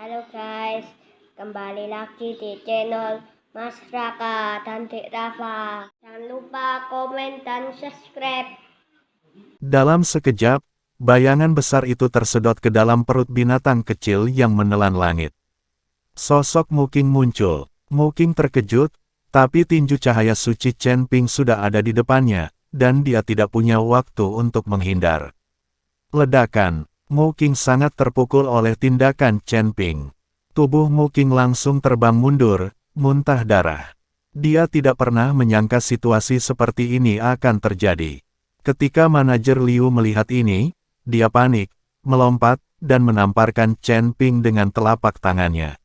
Halo guys, kembali lagi di channel Mas Raka dan Dek Rafa. Jangan lupa komen dan subscribe. Dalam sekejap, bayangan besar itu tersedot ke dalam perut binatang kecil yang menelan langit. Sosok Muking muncul. Muking terkejut, tapi tinju cahaya suci Chen Ping sudah ada di depannya, dan dia tidak punya waktu untuk menghindar. Ledakan. Muking sangat terpukul oleh tindakan Chen Ping. Tubuh Muking langsung terbang mundur, muntah darah. Dia tidak pernah menyangka situasi seperti ini akan terjadi. Ketika manajer Liu melihat ini, dia panik, melompat, dan menamparkan Chen Ping dengan telapak tangannya.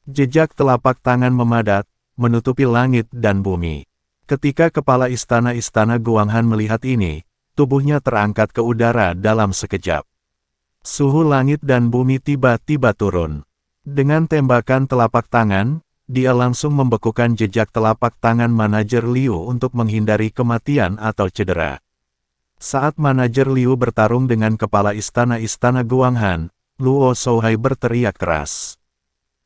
Jejak telapak tangan memadat, menutupi langit dan bumi. Ketika kepala istana-istana Guanghan melihat ini, tubuhnya terangkat ke udara dalam sekejap. Suhu langit dan bumi tiba-tiba turun. Dengan tembakan telapak tangan, dia langsung membekukan jejak telapak tangan manajer Liu untuk menghindari kematian atau cedera. Saat manajer Liu bertarung dengan kepala istana-istana Guanghan, Luo Shouhai berteriak keras.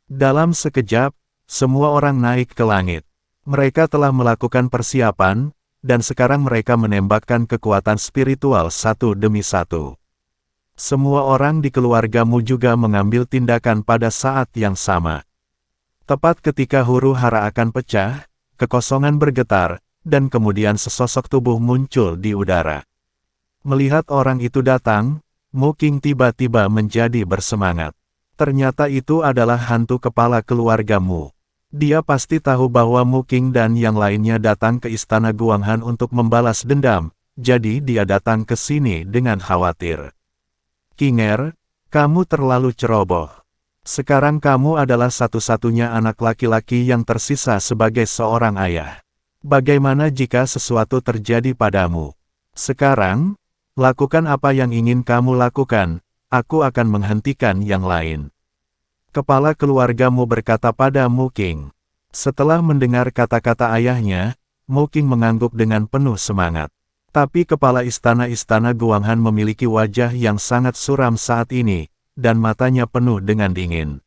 Dalam sekejap, semua orang naik ke langit. Mereka telah melakukan persiapan, dan sekarang mereka menembakkan kekuatan spiritual satu demi satu. Semua orang di keluargamu juga mengambil tindakan pada saat yang sama. Tepat ketika huru hara akan pecah, kekosongan bergetar, dan kemudian sesosok tubuh muncul di udara. Melihat orang itu datang, Muking tiba-tiba menjadi bersemangat. Ternyata itu adalah hantu kepala keluargamu. Dia pasti tahu bahwa Muking dan yang lainnya datang ke istana Guanghan untuk membalas dendam, jadi dia datang ke sini dengan khawatir. Kinger, kamu terlalu ceroboh. Sekarang kamu adalah satu-satunya anak laki-laki yang tersisa sebagai seorang ayah. Bagaimana jika sesuatu terjadi padamu? Sekarang, lakukan apa yang ingin kamu lakukan, aku akan menghentikan yang lain. Kepala keluargamu berkata pada Muking. Setelah mendengar kata-kata ayahnya, Muking mengangguk dengan penuh semangat. Tapi kepala istana-istana Guanghan memiliki wajah yang sangat suram saat ini, dan matanya penuh dengan dingin.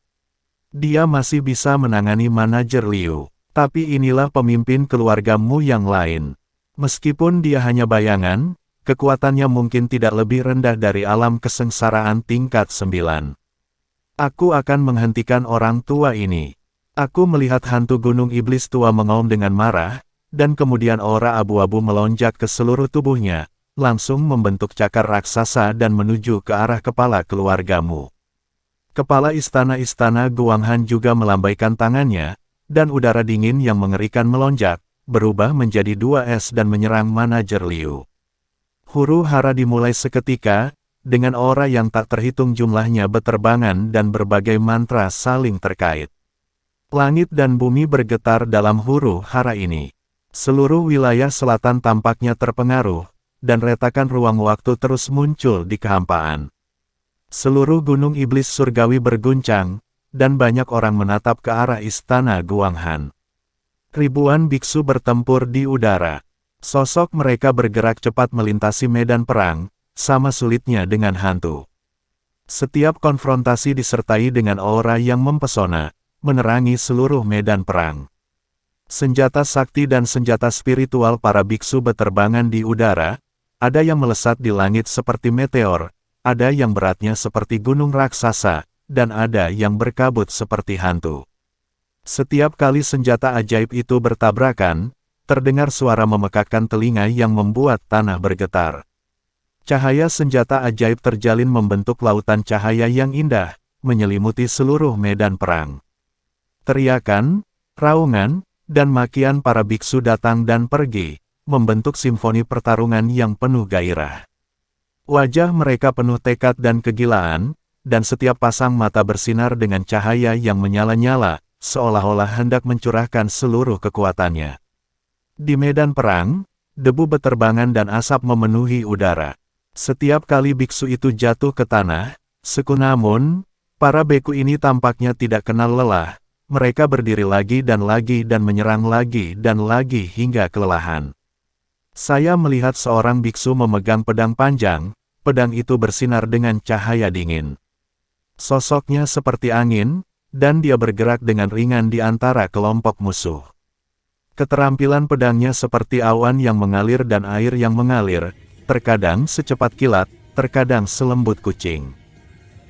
Dia masih bisa menangani manajer Liu, tapi inilah pemimpin keluargamu yang lain. Meskipun dia hanya bayangan, kekuatannya mungkin tidak lebih rendah dari alam kesengsaraan tingkat 9. Aku akan menghentikan orang tua ini. Aku melihat hantu gunung iblis tua mengaum dengan marah, dan kemudian aura abu-abu melonjak ke seluruh tubuhnya, langsung membentuk cakar raksasa dan menuju ke arah kepala keluargamu. Kepala istana-istana Guanghan juga melambaikan tangannya, dan udara dingin yang mengerikan melonjak, berubah menjadi 2 es dan menyerang manajer Liu. Huru hara dimulai seketika, dengan aura yang tak terhitung jumlahnya beterbangan dan berbagai mantra saling terkait. Langit dan bumi bergetar dalam huru hara ini. Seluruh wilayah selatan tampaknya terpengaruh, dan retakan ruang waktu terus muncul di kehampaan. Seluruh gunung iblis surgawi berguncang, dan banyak orang menatap ke arah istana Guanghan. Ribuan biksu bertempur di udara. Sosok mereka bergerak cepat melintasi medan perang, sama sulitnya dengan hantu. Setiap konfrontasi disertai dengan aura yang mempesona, menerangi seluruh medan perang. Senjata sakti dan senjata spiritual para biksu beterbangan di udara, ada yang melesat di langit seperti meteor, ada yang beratnya seperti gunung raksasa, dan ada yang berkabut seperti hantu. Setiap kali senjata ajaib itu bertabrakan, terdengar suara memekakkan telinga yang membuat tanah bergetar. Cahaya senjata ajaib terjalin membentuk lautan cahaya yang indah, menyelimuti seluruh medan perang. Teriakan, raungan, dan makian para biksu datang dan pergi, membentuk simfoni pertarungan yang penuh gairah. Wajah mereka penuh tekad dan kegilaan, dan setiap pasang mata bersinar dengan cahaya yang menyala-nyala, seolah-olah hendak mencurahkan seluruh kekuatannya. Di medan perang, debu beterbangan dan asap memenuhi udara. Setiap kali biksu itu jatuh ke tanah, namun, para beku ini tampaknya tidak kenal lelah. Mereka berdiri lagi dan menyerang lagi dan lagi hingga kelelahan. Saya melihat seorang biksu memegang pedang panjang, pedang itu bersinar dengan cahaya dingin. Sosoknya seperti angin, dan dia bergerak dengan ringan di antara kelompok musuh. Keterampilan pedangnya seperti awan yang mengalir dan air yang mengalir, terkadang secepat kilat, terkadang selembut kucing.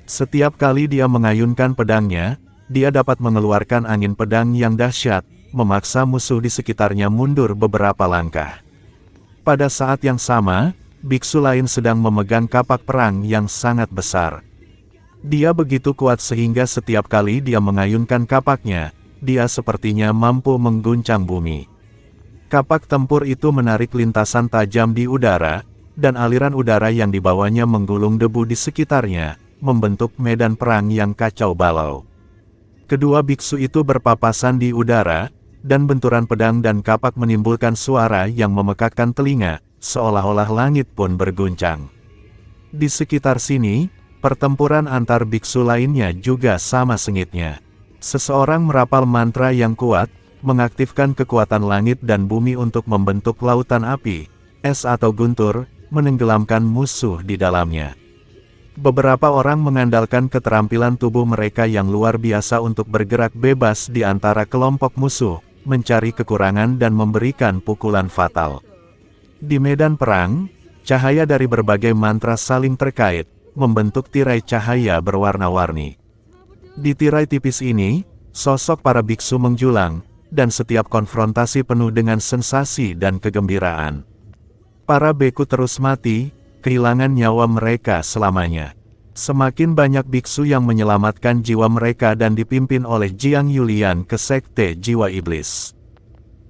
Setiap kali dia mengayunkan pedangnya, dia dapat mengeluarkan angin pedang yang dahsyat, memaksa musuh di sekitarnya mundur beberapa langkah. Pada saat yang sama, biksu lain sedang memegang kapak perang yang sangat besar. Dia begitu kuat sehingga setiap kali dia mengayunkan kapaknya, dia sepertinya mampu mengguncang bumi. Kapak tempur itu menarik lintasan tajam di udara, dan aliran udara yang dibawanya menggulung debu di sekitarnya, membentuk medan perang yang kacau balau. Kedua biksu itu berpapasan di udara, dan benturan pedang dan kapak menimbulkan suara yang memekakkan telinga, seolah-olah langit pun berguncang. Di sekitar sini, pertempuran antar biksu lainnya juga sama sengitnya. Seseorang merapal mantra yang kuat, mengaktifkan kekuatan langit dan bumi untuk membentuk lautan api, es atau guntur, menenggelamkan musuh di dalamnya. Beberapa orang mengandalkan keterampilan tubuh mereka yang luar biasa untuk bergerak bebas di antara kelompok musuh, mencari kekurangan dan memberikan pukulan fatal. Di medan perang, cahaya dari berbagai mantra saling terkait, membentuk tirai cahaya berwarna-warni. Di tirai tipis ini, sosok para biksu menjulang, dan setiap konfrontasi penuh dengan sensasi dan kegembiraan. Para beku terus mati, kehilangan nyawa mereka selamanya. Semakin banyak biksu yang menyelamatkan jiwa mereka dan dipimpin oleh Jiang Yulian ke sekte jiwa iblis.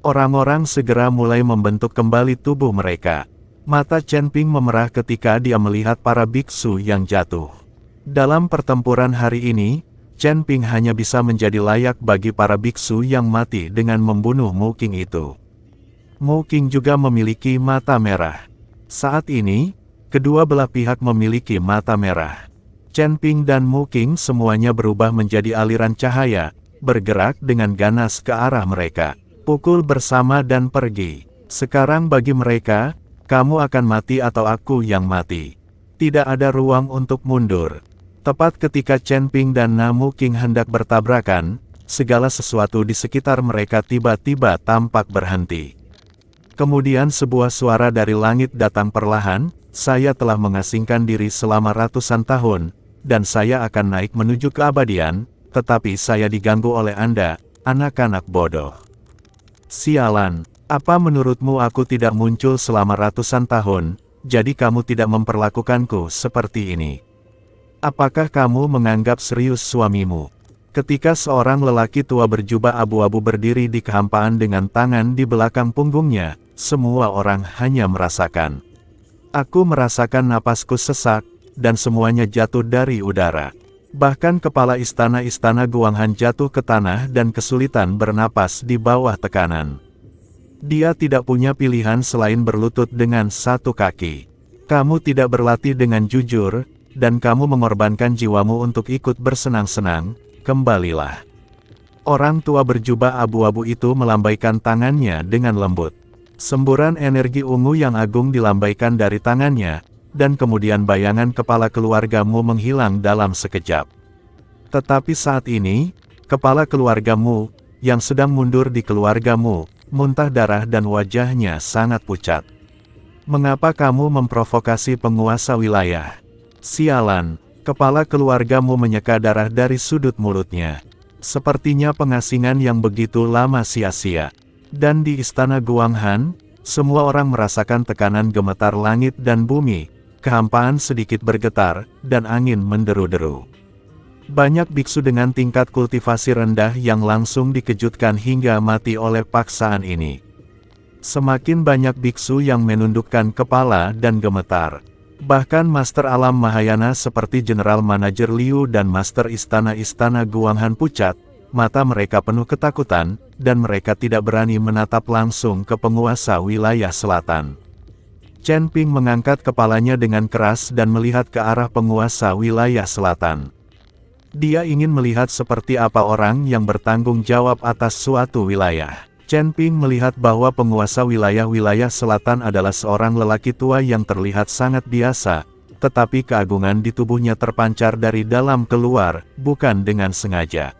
Orang-orang segera mulai membentuk kembali tubuh mereka. Mata Chen Ping memerah ketika dia melihat para biksu yang jatuh. Dalam pertempuran hari ini, Chen Ping hanya bisa menjadi layak bagi para biksu yang mati dengan membunuh Mu Qing itu. Mu Qing juga memiliki mata merah. Saat ini, kedua belah pihak memiliki mata merah. Chen Ping dan Mu Qing semuanya berubah menjadi aliran cahaya, bergerak dengan ganas ke arah mereka. Pukul bersama dan pergi. Sekarang bagi mereka, kamu akan mati atau aku yang mati. Tidak ada ruang untuk mundur. Tepat ketika Chen Ping dan Mu Qing hendak bertabrakan, segala sesuatu di sekitar mereka tiba-tiba tampak berhenti. Kemudian sebuah suara dari langit datang perlahan, saya telah mengasingkan diri selama ratusan tahun, dan saya akan naik menuju keabadian, tetapi saya diganggu oleh Anda, anak-anak bodoh. Sialan, apa menurutmu aku tidak muncul selama ratusan tahun, jadi kamu tidak memperlakukanku seperti ini? Apakah kamu menganggap serius suamimu? Ketika seorang lelaki tua berjubah abu-abu berdiri di kehampaan dengan tangan di belakang punggungnya, semua orang hanya merasakan. Aku merasakan napasku sesak, dan semuanya jatuh dari udara. Bahkan kepala istana-istana Guanghan jatuh ke tanah dan kesulitan bernapas di bawah tekanan. Dia tidak punya pilihan selain berlutut dengan satu kaki. Kamu tidak berlatih dengan jujur, dan kamu mengorbankan jiwamu untuk ikut bersenang-senang, kembalilah. Orang tua berjubah abu-abu itu melambaikan tangannya dengan lembut. Semburan energi ungu yang agung dilambaikan dari tangannya, dan kemudian bayangan kepala keluargamu menghilang dalam sekejap. Tetapi saat ini, kepala keluargamu, yang sedang mundur di keluargamu, muntah darah dan wajahnya sangat pucat. Mengapa kamu memprovokasi penguasa wilayah? Sialan, kepala keluargamu menyeka darah dari sudut mulutnya. Sepertinya pengasingan yang begitu lama sia-sia. Dan di istana Guanghan, semua orang merasakan tekanan gemetar langit dan bumi, kehampaan sedikit bergetar, dan angin menderu-deru. Banyak biksu dengan tingkat kultivasi rendah yang langsung dikejutkan hingga mati oleh paksaan ini. Semakin banyak biksu yang menundukkan kepala dan gemetar. Bahkan Master Alam Mahayana seperti General Manager Liu dan Master Istana-Istana Guanghan pucat, mata mereka penuh ketakutan, dan mereka tidak berani menatap langsung ke penguasa wilayah selatan. Chen Ping mengangkat kepalanya dengan keras dan melihat ke arah penguasa wilayah selatan. Dia ingin melihat seperti apa orang yang bertanggung jawab atas suatu wilayah. Chen Ping melihat bahwa penguasa wilayah-wilayah selatan adalah seorang lelaki tua yang terlihat sangat biasa, tetapi keagungan di tubuhnya terpancar dari dalam keluar, bukan dengan sengaja.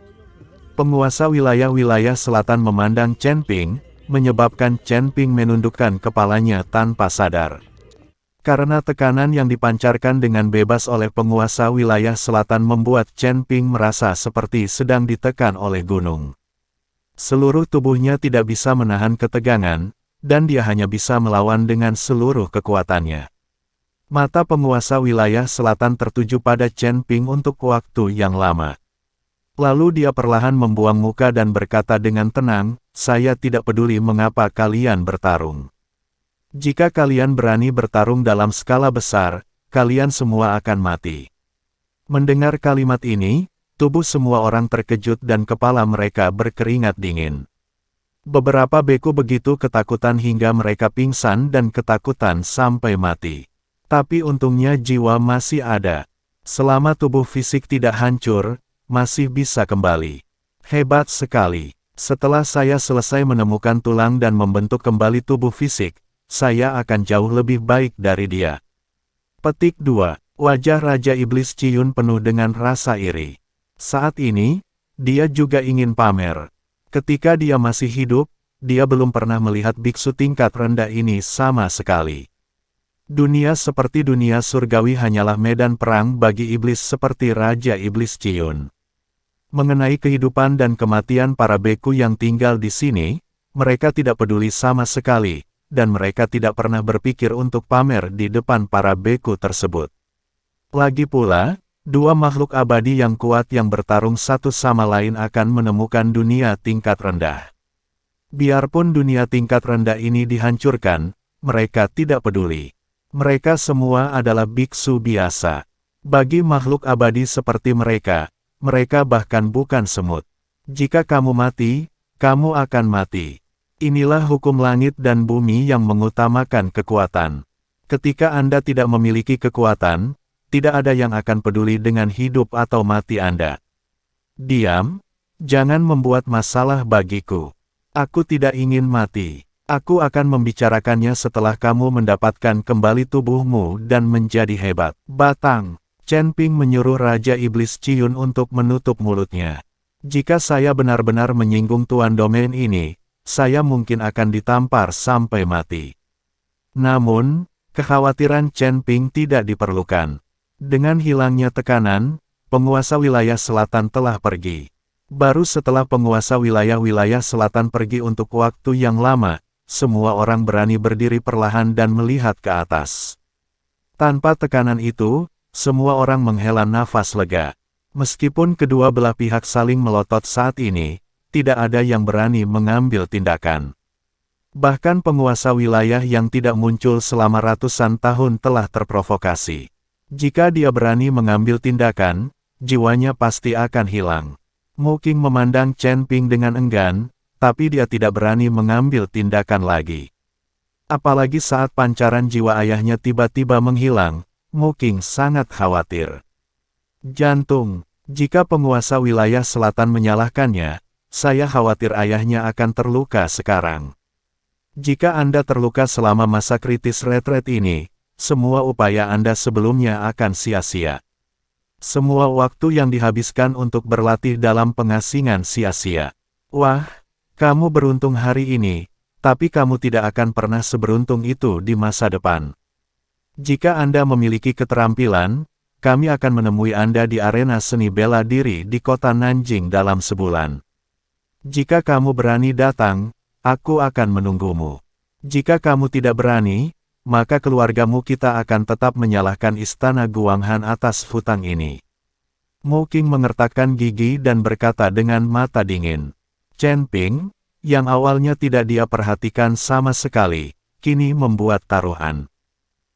Penguasa wilayah-wilayah selatan memandang Chen Ping, menyebabkan Chen Ping menundukkan kepalanya tanpa sadar. Karena tekanan yang dipancarkan dengan bebas oleh penguasa wilayah selatan membuat Chen Ping merasa seperti sedang ditekan oleh gunung. Seluruh tubuhnya tidak bisa menahan ketegangan, dan dia hanya bisa melawan dengan seluruh kekuatannya. Mata penguasa wilayah selatan tertuju pada Chen Ping untuk waktu yang lama. Lalu dia perlahan membuang muka dan berkata dengan tenang, "Saya tidak peduli mengapa kalian bertarung. Jika kalian berani bertarung dalam skala besar, kalian semua akan mati." Mendengar kalimat ini, tubuh semua orang terkejut dan kepala mereka berkeringat dingin. Beberapa beku begitu ketakutan hingga mereka pingsan dan ketakutan sampai mati. Tapi untungnya jiwa masih ada. Selama tubuh fisik tidak hancur, masih bisa kembali. Hebat sekali. Setelah saya selesai menemukan tulang dan membentuk kembali tubuh fisik, saya akan jauh lebih baik dari dia. Petik 2. Wajah Raja Iblis Ciyun penuh dengan rasa iri. Saat ini, dia juga ingin pamer. Ketika dia masih hidup, dia belum pernah melihat biksu tingkat rendah ini sama sekali. Dunia seperti dunia surgawi hanyalah medan perang bagi iblis seperti Raja Iblis Ciyun. Mengenai kehidupan dan kematian para beku yang tinggal di sini, mereka tidak peduli sama sekali, dan mereka tidak pernah berpikir untuk pamer di depan para beku tersebut. Lagi pula, dua makhluk abadi yang kuat yang bertarung satu sama lain akan menemukan dunia tingkat rendah. Biarpun dunia tingkat rendah ini dihancurkan, mereka tidak peduli. Mereka semua adalah biksu biasa. Bagi makhluk abadi seperti mereka bahkan bukan semut. Jika kamu mati, kamu akan mati. Inilah hukum langit dan bumi yang mengutamakan kekuatan. Ketika Anda tidak memiliki kekuatan, tidak ada yang akan peduli dengan hidup atau mati Anda. Diam, jangan membuat masalah bagiku. Aku tidak ingin mati. Aku akan membicarakannya setelah kamu mendapatkan kembali tubuhmu dan menjadi hebat. Batang. Chen Ping menyuruh Raja Iblis Ciyun untuk menutup mulutnya. Jika saya benar-benar menyinggung Tuan Domain ini, saya mungkin akan ditampar sampai mati. Namun, kekhawatiran Chen Ping tidak diperlukan. Dengan hilangnya tekanan, penguasa wilayah selatan telah pergi. Baru setelah penguasa wilayah-wilayah selatan pergi untuk waktu yang lama, semua orang berani berdiri perlahan dan melihat ke atas. Tanpa tekanan itu, semua orang menghela nafas lega. Meskipun kedua belah pihak saling melotot saat ini, tidak ada yang berani mengambil tindakan. Bahkan penguasa wilayah yang tidak muncul selama ratusan tahun telah terprovokasi. Jika dia berani mengambil tindakan, jiwanya pasti akan hilang. Mu Qing memandang Chen Ping dengan enggan, tapi dia tidak berani mengambil tindakan lagi. Apalagi saat pancaran jiwa ayahnya tiba-tiba menghilang, Mu Qing sangat khawatir. Jantung, jika penguasa wilayah selatan menyalahkannya, saya khawatir ayahnya akan terluka sekarang. Jika Anda terluka selama masa kritis retret ini, semua upaya Anda sebelumnya akan sia-sia. Semua waktu yang dihabiskan untuk berlatih dalam pengasingan sia-sia. Wah, kamu beruntung hari ini, tapi kamu tidak akan pernah seberuntung itu di masa depan. Jika Anda memiliki keterampilan, kami akan menemui Anda di arena seni bela diri di kota Nanjing dalam sebulan. Jika kamu berani datang, aku akan menunggumu. Jika kamu tidak berani, maka keluargamu kita akan tetap menyalahkan istana Guanghan atas hutang ini. Mu Qing mengertakkan gigi dan berkata dengan mata dingin. Chen Ping, yang awalnya tidak dia perhatikan sama sekali, kini membuat taruhan.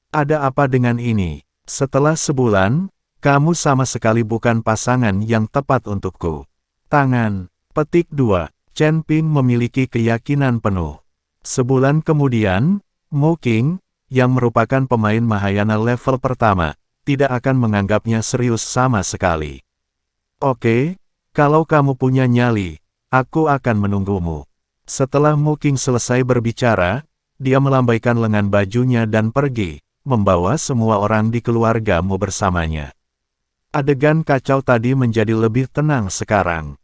Ada apa dengan ini? Setelah sebulan, kamu sama sekali bukan pasangan yang tepat untukku. Tangan. Petik 2. Chen Ping memiliki keyakinan penuh. Sebulan kemudian, Mu Qing, yang merupakan pemain Mahayana level pertama, tidak akan menganggapnya serius sama sekali. Oke, kalau kamu punya nyali, aku akan menunggumu. Setelah Mu Qing selesai berbicara, dia melambaikan lengan bajunya dan pergi, membawa semua orang di keluargamu bersamanya. Adegan kacau tadi menjadi lebih tenang sekarang.